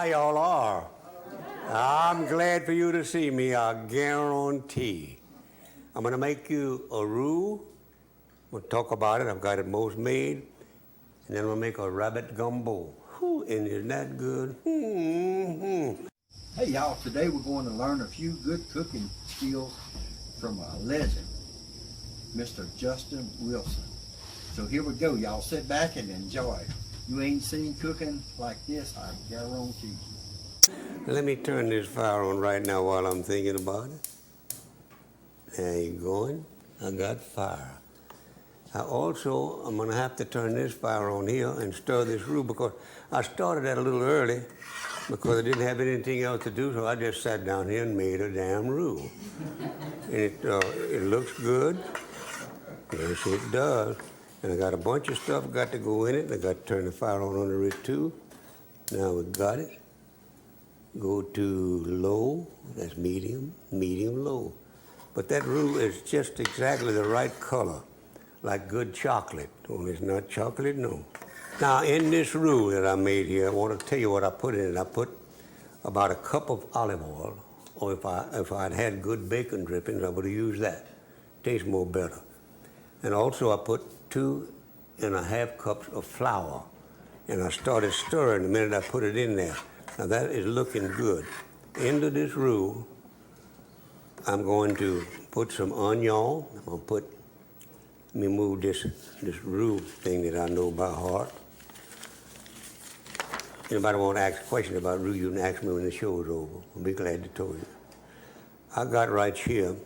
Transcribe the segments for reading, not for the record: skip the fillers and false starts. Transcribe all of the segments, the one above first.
How y'all are? I'm glad for you to see me, I guarantee. I'm gonna make you a roux. We'll talk about it. I've got it most made. And then we'll make a rabbit gumbo. Whew, and isn't that good? Mm-hmm. Hey y'all, today we're going to learn a few good cooking skills from a legend, Mr. Justin Wilson. So here we go, y'all. Sit back and enjoy. You ain't seen cooking like this, I guarantee you. Let me turn this fire on right now while I'm thinking about it. There you going. I got fire. I'm gonna have to turn this fire on here and stir this roux because I started that a little early because I didn't have anything else to do, so I just sat down here and made a damn roux. And it looks good. Yes, it does. And I got a bunch of stuff got to go in it. I got to turn the fire on under it too. Now we got it. Go to low, that's medium, medium, low. But that roux is just exactly the right color, like good chocolate. Only it's not chocolate, no. Now in this roux that I made here, I want to tell you what I put in it. I put about a cup of olive oil, or if I'd had good bacon drippings, I would have used that. Tastes more better. And also I put 2.5 cups of flour. And I started stirring the minute I put it in there. Now that is looking good. Into this roux, I'm going to put some onion. Let me move this roux thing that I know by heart. Anybody want to ask a question about roux, you can ask me when the show is over. I'll be glad to tell you. I got right here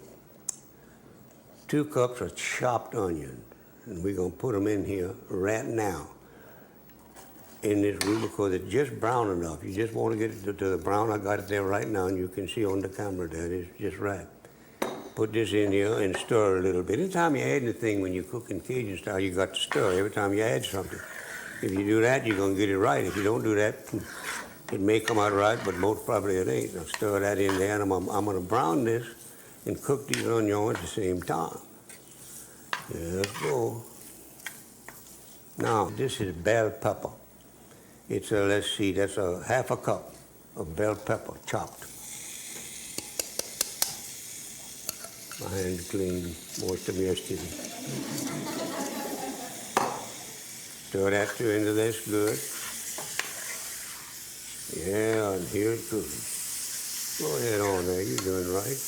2 cups of chopped onion. And we're going to put them in here right now in this roux because it's just brown enough. You just want to get it to the brown. I got it there right now, and you can see on the camera that it's just right. Put this in here and stir a little bit. Anytime you add anything when you're cooking Cajun style, you got to stir every time you add something. If you do that, you're going to get it right. If you don't do that, it may come out right, but most probably it ain't. I'll stir that in there, and I'm going to brown this and cook these onions at the same time. Let's go. Now, this is bell pepper. It's let's see, that's a half a cup of bell pepper chopped. My hand's clean, most of yesterday. Stir that into this good. Yeah, and here it goes. Go ahead on there, you're doing right.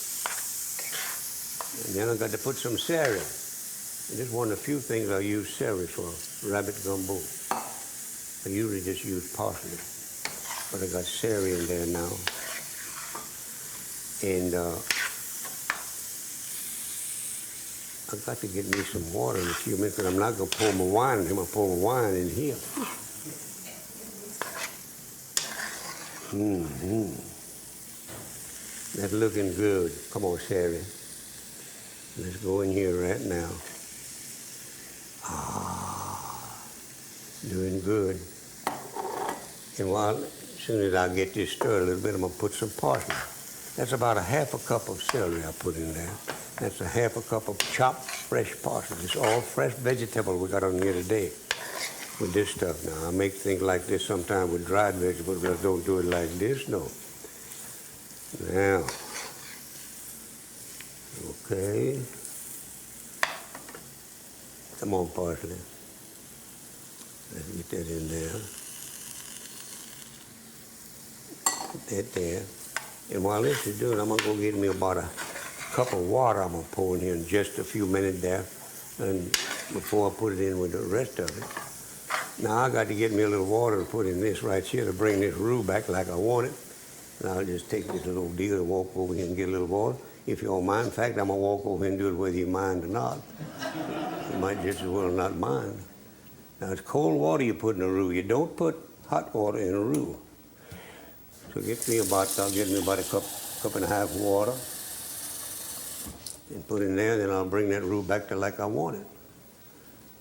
And then I got to put some celery. And this is one of the few things I use celery for, rabbit gumbo. I usually just use parsley, but I got celery in there now. And I got to get me some water in a few minutes, because I'm not going to pour my wine in. I'm going to pour my wine in here. Mm-hmm. That's looking good. Come on, celery. Let's go in here right now. Doing good. And as soon as I get this stirred a little bit, I'm going to put some parsley. That's about a half a cup of celery I put in there. That's a half a cup of chopped fresh parsley. It's all fresh vegetable we got on here today with this stuff. Now, I make things like this sometimes with dried vegetables, but I don't do it like this, no. Now, okay. Come on, parsley. Let's get that in there. Put that there. And while this is doing, I'm going to go get me about a cup of water I'm going to pour in here in just a few minutes there. And before I put it in with the rest of it. Now I got to get me a little water to put in this right here to bring this roux back like I want it. And I'll just take this little deal and walk over here and get a little water. If you don't mind. In fact, I'm going to walk over here and do it whether you mind or not. You might just as well not mind. Now, it's cold water you put in a roux. You don't put hot water in a roux. So I'll get me about a cup and a half of water and put in there, then I'll bring that roux back to like I want it.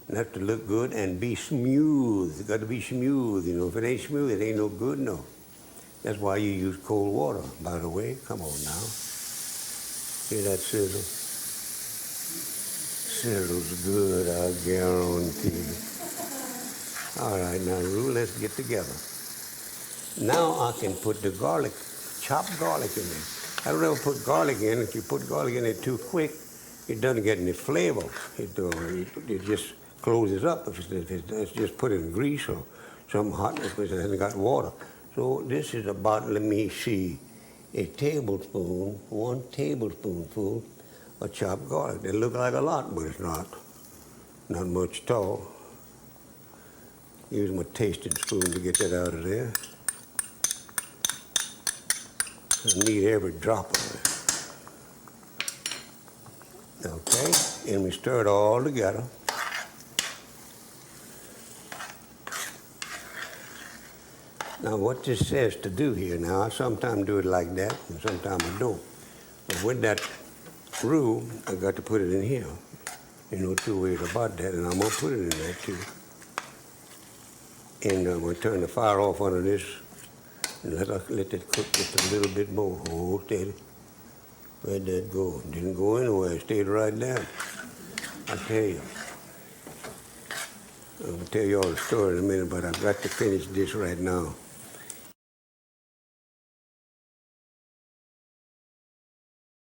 And have to look good and be smooth. It's got to be smooth, you know. If it ain't smooth, it ain't no good, no. That's why you use cold water, by the way. Come on now. Hear that sizzle? Sizzle's good, I guarantee you. All right, now, roux, let's get together. Now I can put the garlic, chopped garlic in there. I don't ever put garlic in. If you put garlic in it too quick, it doesn't get any flavor. It just closes up if it's just put in grease or something hot because it hasn't got water. So this is about, let me see, a tablespoon, 1 tablespoonful of chopped garlic. They look like a lot, but it's not. Not much at all. Use my tasting spoon to get that out of there. I need every drop of it. Okay, and we stir it all together. Now what this says to do here, now I sometimes do it like that and sometimes I don't. But with that roux, I got to put it in here. You know, 2 ways about that, and I'm gonna put it in there too. And I'm gonna turn the fire off under this and let it cook just a little bit more. Hold steady. Where'd that go? Didn't go anywhere, it stayed right there. I tell you. I'm gonna tell you all the story in a minute, but I've got to finish this right now.